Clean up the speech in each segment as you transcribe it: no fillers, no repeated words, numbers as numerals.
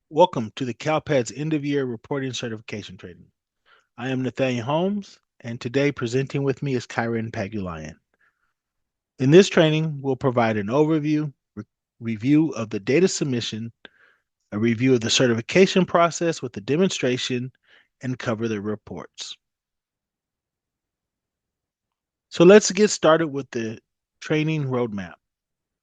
Welcome to the CALPADS End of Year Reporting Certification Training. I am Nathaniel Holmes, and today presenting with me is Kyron Pagulayan. In this training, we'll provide an overview, review of the data submission, a review of the certification process with a demonstration, and cover the reports. So let's get started with the training roadmap.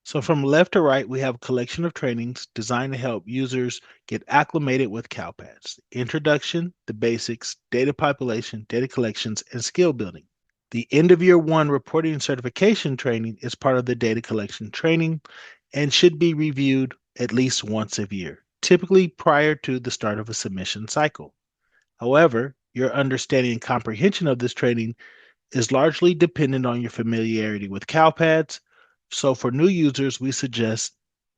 So from left to right, we have a collection of trainings designed to help users get acclimated with CalPads. Introduction, the basics, data population, data collections, and skill building. The end of year one reporting and certification training is part of the data collection training and should be reviewed at least once a year, typically prior to the start of a submission cycle. However, your understanding and comprehension of this training is largely dependent on your familiarity with CalPads. So for new users, we suggest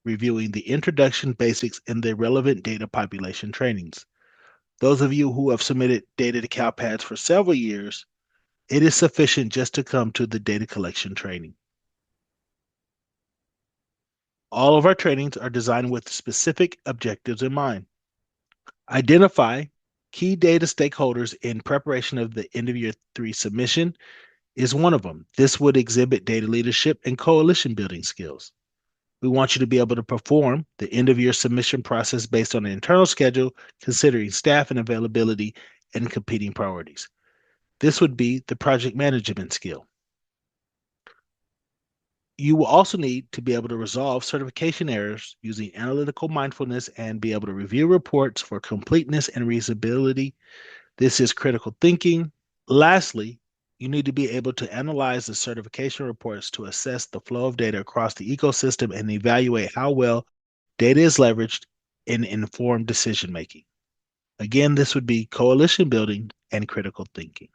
reviewing the introduction, basics, and the relevant data population trainings. Those of you who have submitted data to CalPads for several years, it is sufficient just to come to the data collection training. All of our trainings are designed with specific objectives in mind. Identify key data stakeholders in preparation of the end of year three submission is one of them. This would exhibit data leadership and coalition building skills. We want you to be able to perform the end of year submission process based on an internal schedule, considering staff and availability and competing priorities. This would be the project management skill. You will also need to be able to resolve certification errors using analytical mindfulness and be able to review reports for completeness and reasonability. This is critical thinking. Lastly, you need to be able to analyze the certification reports to assess the flow of data across the ecosystem and evaluate how well data is leveraged in informed decision making. Again, this would be coalition building and critical thinking.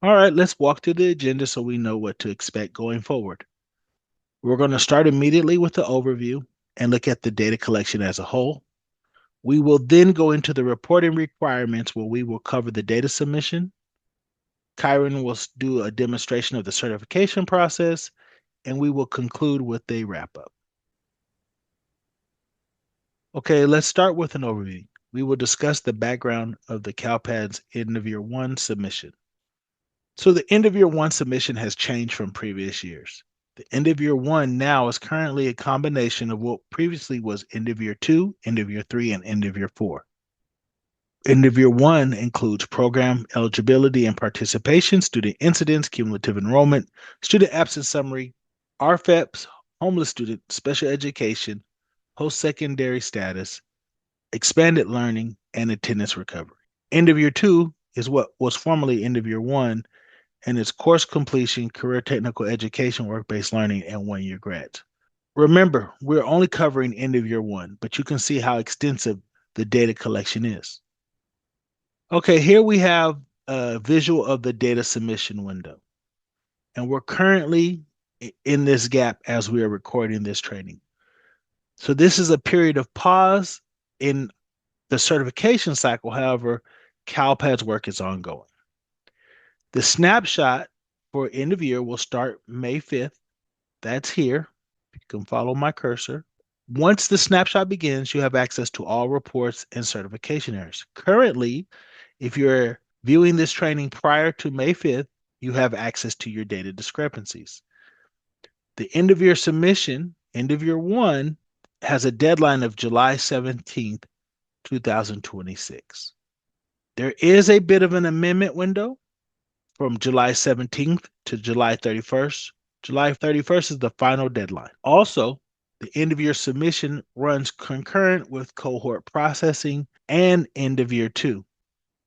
All right, let's walk through the agenda so we know what to expect going forward. We're going to start immediately with the overview and look at the data collection as a whole. We will then go into the reporting requirements where we will cover the data submission. Kyron will do a demonstration of the certification process, and we will conclude with a wrap up. Okay, let's start with an overview. We will discuss the background of the CalPads end of year one submission. So the end of year one submission has changed from previous years. The end of year one now is currently a combination of what previously was end of year two, end of year three, and end of year four. End of year one includes program eligibility and participation, student incidents, cumulative enrollment, student absence summary, RFEPs, homeless student, special education, post-secondary status, expanded learning, and attendance recovery. End of year two is what was formerly end of year one, and it's course completion, career technical education, work-based learning, and one-year grads. Remember, we're only covering end of year one, but you can see how extensive the data collection is. Okay, here we have a visual of the data submission window, and we're currently in this gap as we are recording this training. So this is a period of pause in the certification cycle. However, CalPADS work is ongoing. The snapshot for end of year will start May 5th. That's here. You can follow my cursor. Once the snapshot begins, you have access to all reports and certification errors. Currently, if you're viewing this training prior to May 5th, you have access to your data discrepancies. The end of year submission, end of year one, has a deadline of July 17th, 2026. There is a bit of an amendment window from July 17th to July 31st. July 31st is the final deadline. Also, the end of year submission runs concurrent with cohort processing and end of year two.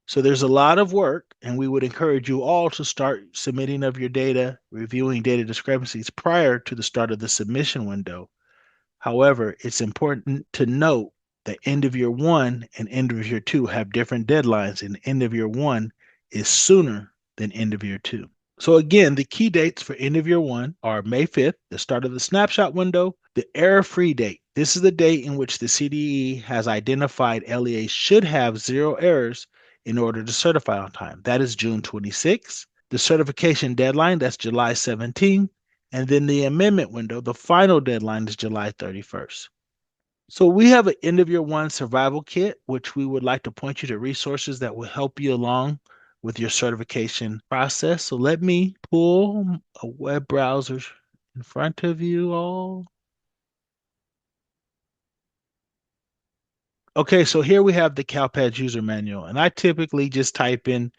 So there's a lot of work, and we would encourage you all to start submitting of your data, reviewing data discrepancies prior to the start of the submission window. However, it's important to note that end of year one and end of year two have different deadlines, and end of year one is sooner than end of year two. So again, the key dates for end of year one are May 5th, the start of the snapshot window, the error-free date. This is the date in which the CDE has identified LEA should have 0 errors in order to certify on time. That is June 26th. The certification deadline, that's July 17th. And then the amendment window, the final deadline is July 31st. So we have an end of year one survival kit, which we would like to point you to resources that will help you along with your certification process. So let me pull a web browser in front of you all. Okay, so here we have the CalPADS user manual, and I typically just type in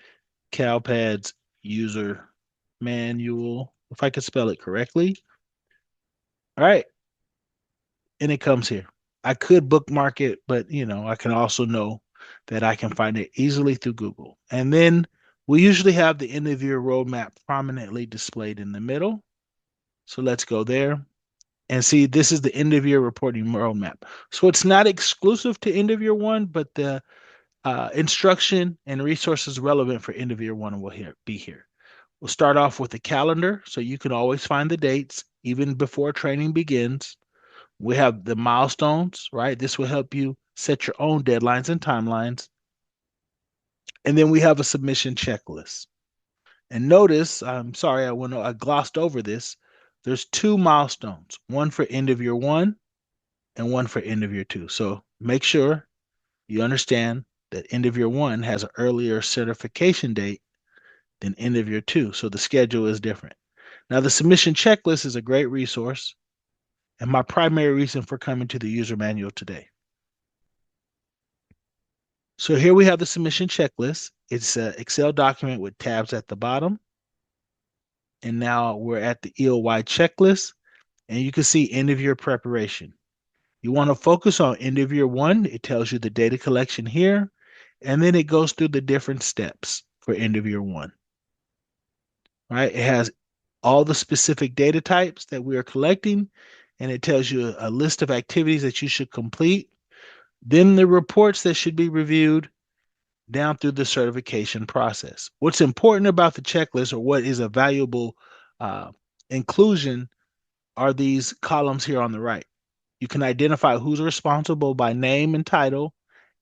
CalPADS user manual, if I could spell it correctly. All right, and it comes here. I could bookmark it, but I can also know that I can find it easily through Google. And then we usually have the end of year roadmap prominently displayed in the middle. So let's go there and see this is the end of year reporting roadmap. So it's not exclusive to end of year one, but the instruction and resources relevant for end of year one will be here. We'll start off with the calendar so you can always find the dates even before training begins. We have the milestones, right? This will help you set your own deadlines and timelines. And then we have a submission checklist. And notice, I'm sorry, I glossed over this. There's two milestones, one for end of year one and one for end of year two. So make sure you understand that end of year one has an earlier certification date than end of year two. So the schedule is different. Now, the submission checklist is a great resource and my primary reason for coming to the user manual today. So here we have the submission checklist. It's an Excel document with tabs at the bottom. And now we're at the EOY checklist, and you can see end of year preparation. You want to focus on end of year one. It tells you the data collection here, and then it goes through the different steps for end of year one. Right? It has all the specific data types that we are collecting, and it tells you a list of activities that you should complete. Then the reports that should be reviewed down through the certification process. What's important about the checklist or what is a valuable uh, inclusion are these columns here on the right. You can identify who's responsible by name and title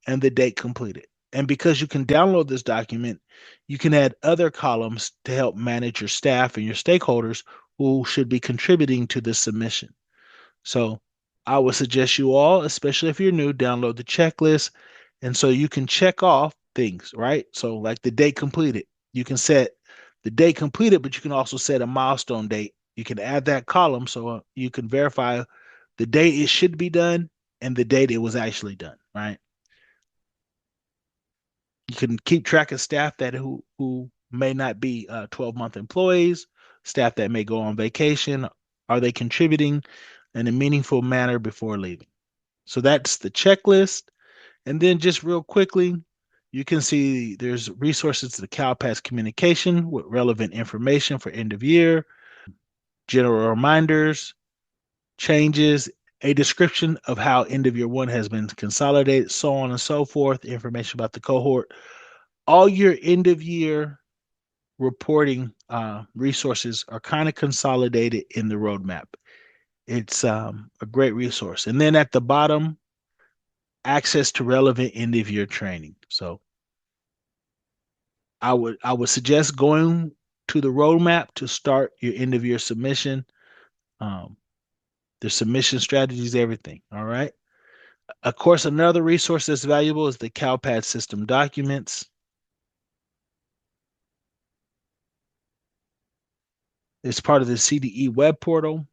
and the date completed. And because you can download this document, you can add other columns to help manage your staff and your stakeholders who should be contributing to this submission. So I would suggest you all, especially if you're new, download the checklist. And so you can check off things, right? So, like the date completed, you can set the date completed, but you can also set a milestone date. You can add that column so you can verify the date it should be done and the date it was actually done, right? You can keep track of staff that who may not be 12-month employees, staff that may go on vacation. Are they contributing in a meaningful manner before leaving? So that's the checklist. And then just real quickly, you can see there's resources to the CalPADS communication with relevant information for end of year, general reminders, changes, a description of how end of year one has been consolidated, so on and so forth, information about the cohort. All your end of year reporting resources are kind of consolidated in the roadmap. It's a great resource. And then at the bottom, access to relevant end of year training. So I would suggest going to the roadmap to start your end of year submission. Um, the submission strategies, everything. All right. Of course, another resource that's valuable is the CalPADS system documents. It's part of the CDE web portal.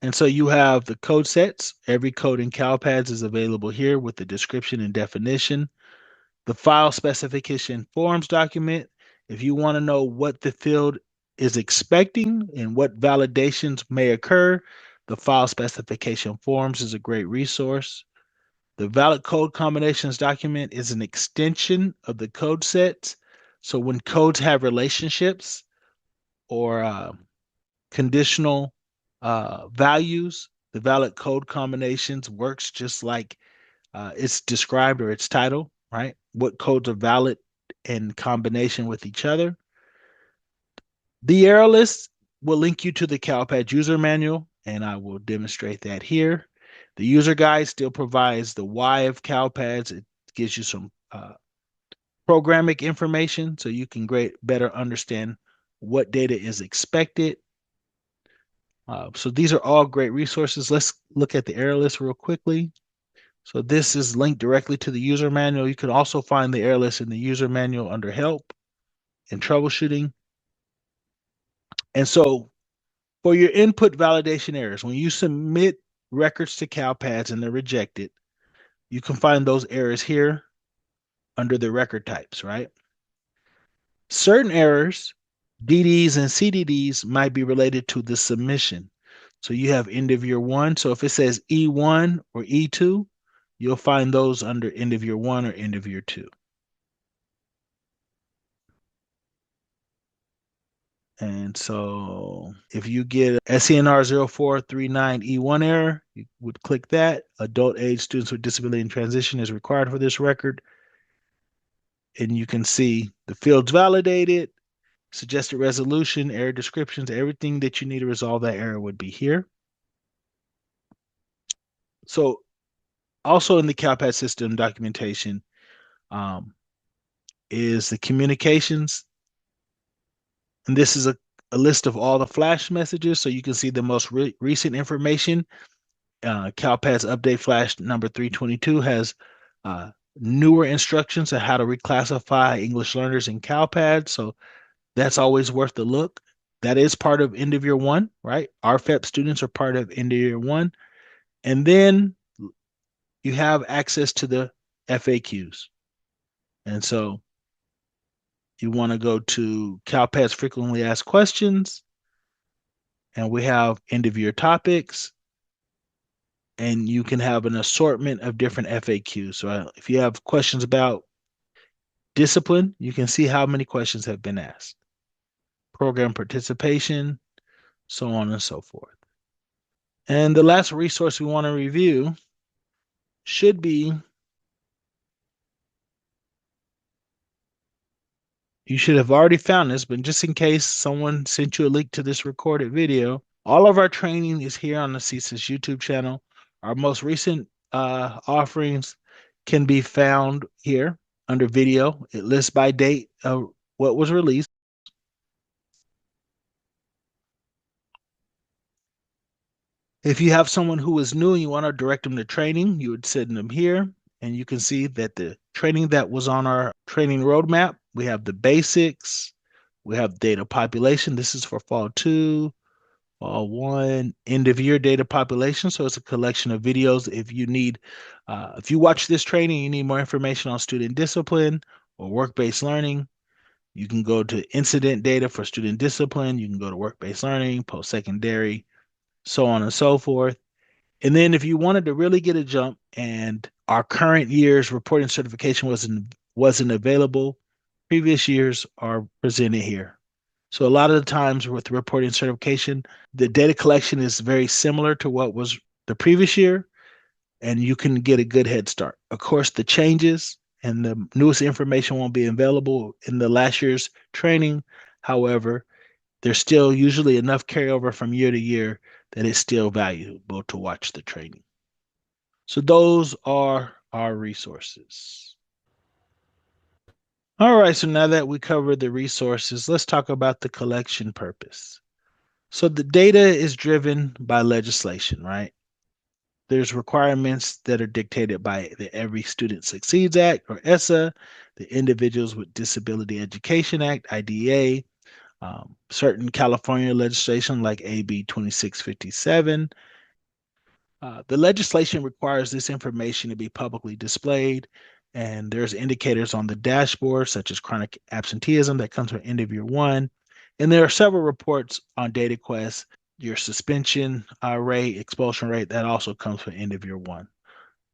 And so you have the code sets. Every code in CalPADS is available here with the description and definition. The file specification forms document. If you want to know what the field is expecting and what validations may occur, the file specification forms is a great resource. The valid code combinations document is an extension of the code sets. So when codes have relationships or conditional values, the valid code combinations works just like it's described or its title, right? What codes are valid in combination with each other. The error list will link you to the CalPADS user manual, and I will demonstrate that here. The user guide still provides the why of CalPADS. It gives you some programmatic information so you can better understand what data is expected. So these are all great resources. Let's look at the error list real quickly. So this is linked directly to the user manual. You can also find the error list in the user manual under help and troubleshooting. And so for your input validation errors, when you submit records to CalPADS and they're rejected, you can find those errors here under the record types, right? Certain errors, DDs and CDDs, might be related to the submission. So you have end of year one. So if it says E1 or E2, you'll find those under end of year one or end of year two. And so if you get SENR 0439E1 error, you would click that. Adult age students with disability in transition is required for this record. And you can see the fields validated, suggested resolution, error descriptions, everything that you need to resolve that error would be here. So also in the CalPADS system documentation is the communications. And this is a list of all the flash messages. So you can see the most recent information. CalPADS update flash number 322 has newer instructions on how to reclassify English learners in CalPADS. So that's always worth the look. That is part of end of year one, right? RFEP students are part of end of year one. And then you have access to the FAQs. And so you want to go to CalPADS frequently asked questions, and we have end of year topics, and you can have an assortment of different FAQs. So if you have questions about discipline, you can see how many questions have been asked, program participation, so on and so forth. And the last resource we want to review should be, you should have already found this, but just in case someone sent you a link to this recorded video, all of our training is here on the CSIS YouTube channel. Our most recent offerings can be found here under video. It lists by date of what was released. If you have someone who is new and you want to direct them to training, you would send them here. And you can see that the training that was on our training roadmap, we have the basics, we have data population. This is for fall 2, fall 1, end of year data population. So it's a collection of videos. If you need, if you watch this training, you need more information on student discipline or work-based learning, you can go to incident data for student discipline. You can go to work-based learning, post-secondary, so on and so forth. And then if you wanted to really get a jump and our current year's reporting certification wasn't available, previous years are presented here. So a lot of the times with reporting certification, the data collection is very similar to what was the previous year, and you can get a good head start. Of course, the changes and the newest information won't be available in the last year's training. However, there's still usually enough carryover from year to year that it's still valuable to watch the training. So those are our resources. All right, so now that we covered the resources, let's talk about the collection purpose. So the data is driven by legislation, right? There's requirements that are dictated by the Every Student Succeeds Act, or ESSA, the Individuals with Disability Education Act, IDEA, certain California legislation like AB 2657. The legislation requires this information to be publicly displayed, and there's indicators on the dashboard, such as chronic absenteeism that comes from end of year one. And there are several reports on DataQuest, your suspension rate, expulsion rate, that also comes from end of year one.